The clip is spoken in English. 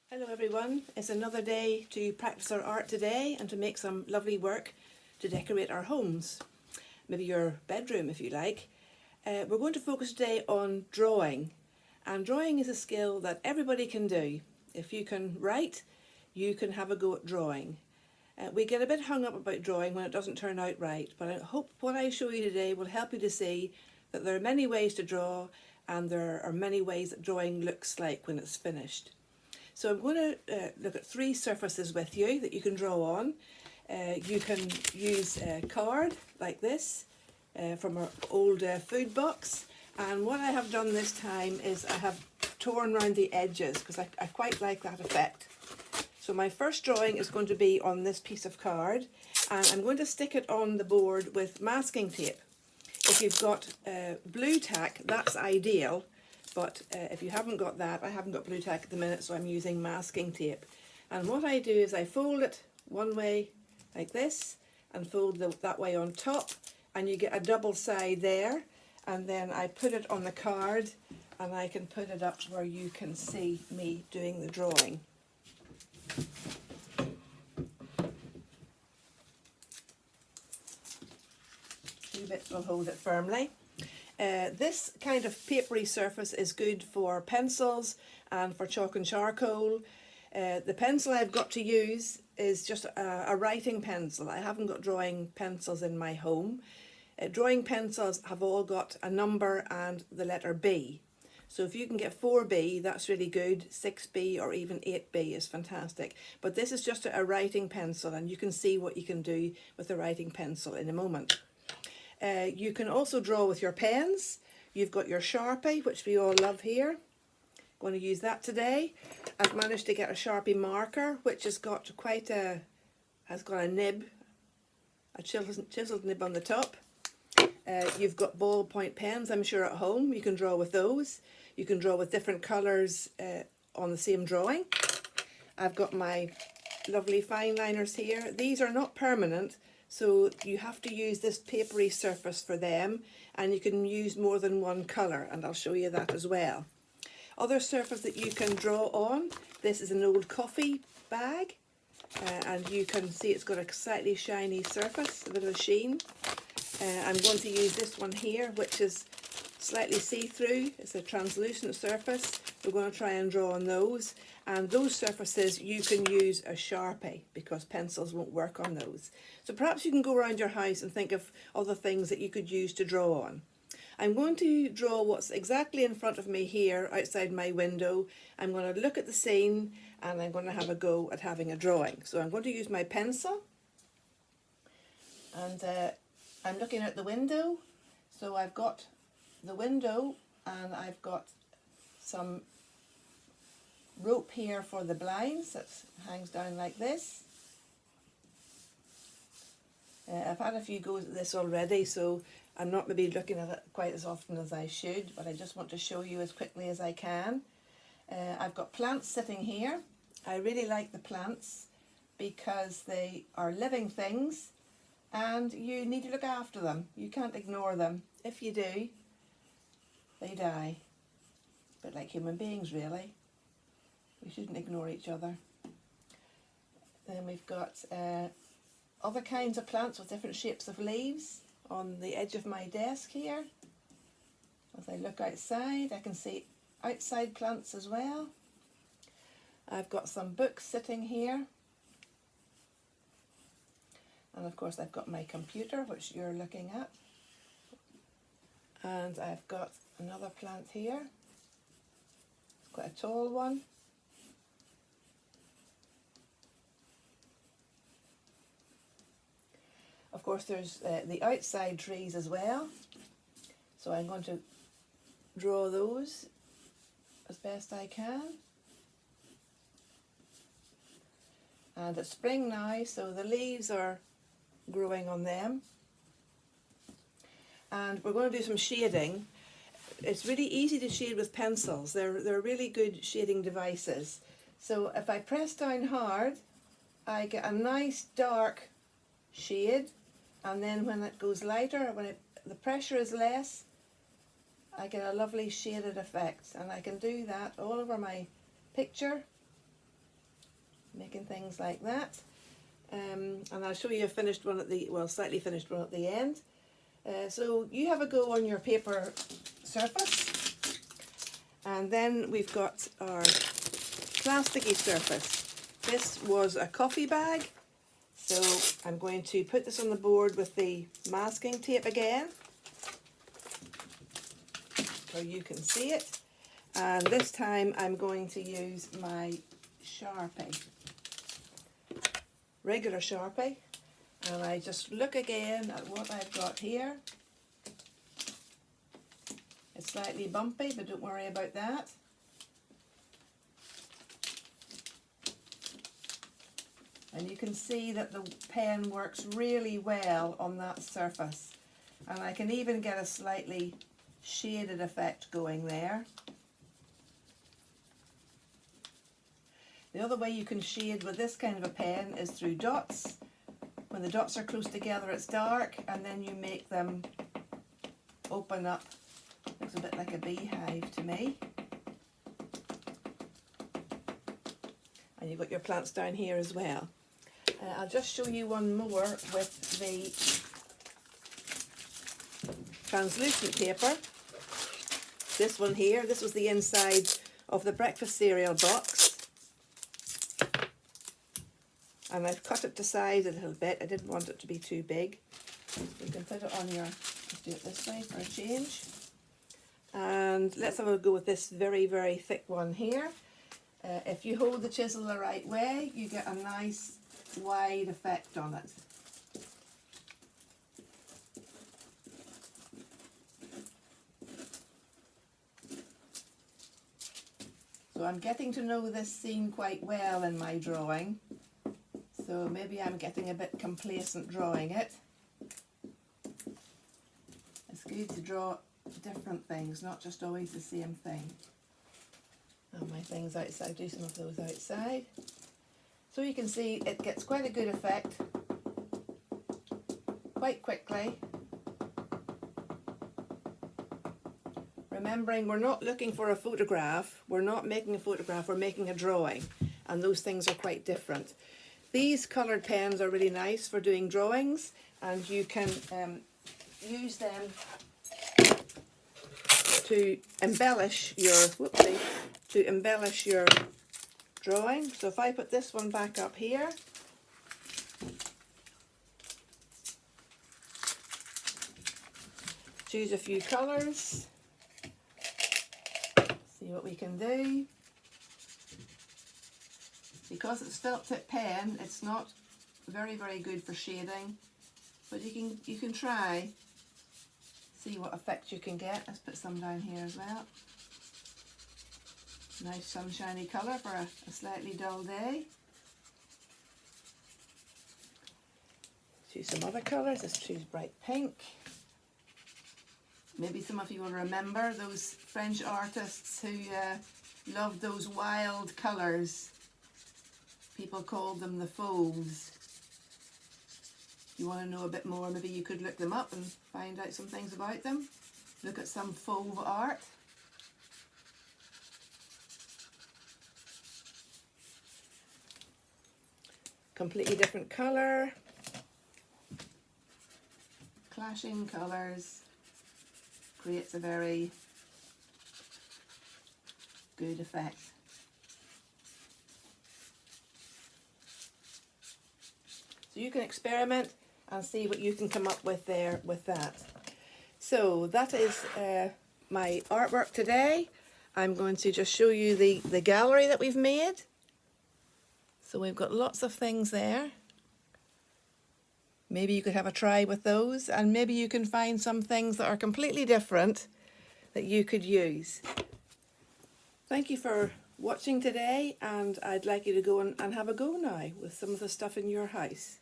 Hello everyone, it's another day to practice our art today and to make some lovely work to decorate our homes. Maybe your bedroom if you like. We're going to focus today on drawing, and drawing is a skill that everybody can do. If you can write, you can have a go at drawing. We get a bit hung up about drawing when it doesn't turn out right, but I hope what I show you today will help you to see that there are many ways to draw, and there are many ways that drawing looks like when it's finished. So I'm going to look at three surfaces with you that you can draw on. You can use a card like this from our old food box, and what I have done this time is I have torn around the edges because I quite like that effect. So my first drawing is going to be on this piece of card, and I'm going to stick it on the board with masking tape. If you've got blue tack, that's ideal. But if you haven't got that, I haven't got blue tack at the minute, so I'm using masking tape. And what I do is I fold it one way like this and fold that way on top, and you get a double side there, and then I put it on the card and I can put it up where you can see me doing the drawing. Two bits will hold it firmly. This kind of papery surface is good for pencils and for chalk and charcoal. The pencil I've got to use is just a writing pencil. I haven't got drawing pencils in my home. Drawing pencils have all got a number and the letter B. So if you can get 4B, that's really good. 6B or even 8B is fantastic. But this is just a writing pencil, and you can see what you can do with a writing pencil in a moment. You can also draw with your pens. You've got your Sharpie, which we all love here. Going to use that today. I've managed to get a Sharpie marker, which has got a nib, a chiseled nib on the top. You've got ballpoint pens, I'm sure, at home. You can draw with those. You can draw with different colours on the same drawing. I've got my lovely fine liners here. These are not permanent, so you have to use this papery surface for them, and you can use more than one colour, and I'll show you that as well. Other surface that you can draw on, this is an old coffee bag, and you can see it's got a slightly shiny surface, a bit of a sheen. I'm going to use this one here, which is slightly see-through. It's a translucent surface. We're going to try and draw on those, and those surfaces you can use a Sharpie because pencils won't work on those. So perhaps you can go around your house and think of other things that you could use to draw on. I'm going to draw what's exactly in front of me here outside my window. I'm going to look at the scene and I'm going to have a go at having a drawing. So I'm going to use my pencil, and I'm looking out the window. So I've got the window and I've got some rope here for the blinds that hangs down like this. I've had a few goes at this already, so I'm not maybe looking at it quite as often as I should, but I just want to show you as quickly as I can. I've got plants sitting here. I really like the plants because they are living things and you need to look after them. You can't ignore them. If you do, they die. A bit like human beings, really. We shouldn't ignore each other. Then we've got other kinds of plants with different shapes of leaves on the edge of my desk here. As I look outside, I can see outside plants as well. I've got some books sitting here. And of course I've got my computer, which you're looking at. And I've got another plant here. It's quite a tall one. Of course there's the outside trees as well. So I'm going to draw those as best I can. And it's spring now, so the leaves are growing on them. And we're going to do some shading. It's really easy to shade with pencils. They're really good shading devices. So if I press down hard, I get a nice dark shade, and then when it goes lighter, the pressure is less, I get a lovely shaded effect. And I can do that all over my picture making things like that. And I'll show you a finished one at the, well, slightly finished one at the end. So you have a go on your paper surface. And then we've got our plasticky surface. This was a coffee bag. So I'm going to put this on the board with the masking tape again, so you can see it. And this time I'm going to use my Sharpie, regular Sharpie, and I just look again at what I've got here. It's slightly bumpy, but don't worry about that. And you can see that the pen works really well on that surface. And I can even get a slightly shaded effect going there. The other way you can shade with this kind of a pen is through dots. When the dots are close together it's dark, and then you make them open up. Looks a bit like a beehive to me. And you've got your plants down here as well. I'll just show you one more with the translucent paper. This one here, this was the inside of the breakfast cereal box. And I've cut it to size a little bit. I didn't want it to be too big. You can put it on your, let's do it this way for a change. And let's have a go with this very, very thick one here. If you hold the chisel the right way, you get a nice wide effect on it. So I'm getting to know this scene quite well in my drawing, so maybe I'm getting a bit complacent drawing it. It's good to draw different things, not just always the same thing. And my things outside, do some of those outside. So you can see it gets quite a good effect quite quickly. Remembering we're not looking for a photograph, we're not making a photograph, we're making a drawing, and those things are quite different. These coloured pens are really nice for doing drawings, and you can use them to embellish your drawing. So if I put this one back up here, choose a few colours, see what we can do. Because it's felt tip pen, it's not very good for shading, but you can try, see what effect you can get. Let's put some down here as well. Nice sunshiny colour for a slightly dull day. Choose some other colours. Let's choose bright pink. Maybe some of you will remember those French artists who loved those wild colours. People called them the fauves. If you want to know a bit more, maybe you could look them up and find out some things about them. Look at some fauve art. Completely different colour, clashing colours, creates a very good effect. So you can experiment and see what you can come up with there with that. So that is my artwork today. I'm going to just show you the gallery that we've made. So we've got lots of things there. Maybe you could have a try with those, and maybe you can find some things that are completely different that you could use. Thank you for watching today, and I'd like you to go and have a go now with some of the stuff in your house.